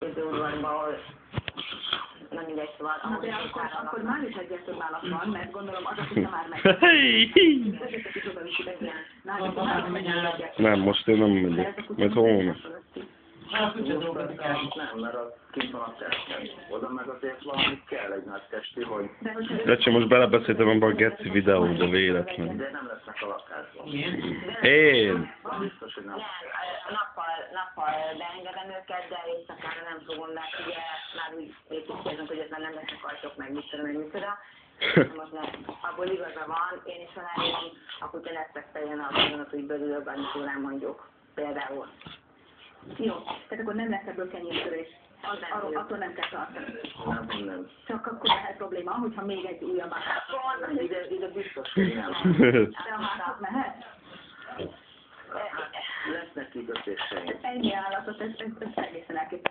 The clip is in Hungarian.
Udvarban, ahol nem mindegy, szóval... Na de akkor már is egyet több válasz van, mert gondolom az, akik már meg. Nem, most én nem megyek, mert holnap. Hát, nem, mert az kint van a testen. Oda meg azért valamit kell egy nagy testi, hogy... De most belebeszéltem abba a geci videóba véletlen. De nem lesznek a lakásban. Én! Biztos, hogy nem. Nappal beengedem őket, de éjszakára nem fogom, mert ugye már úgy építkezünk, hogy ezzel nem lesznek ajtók, meg mit tudom, meg micsoda. Most nem, abból igaza van, én is felállítom, akkor te leszekteljen a gondolat, hogy belülök annyi órán mondjuk, például. Jó, tehát akkor nem lesz ebből kenyértörés. Attól nem kell tartani. Nem. Csak akkor lehet probléma, hogyha még egy újabb állat. Ide biztos, hogy nem. De a házat mehet? Lesznek kikötéseink. Ennyi állatot, ez egészen elképesztő.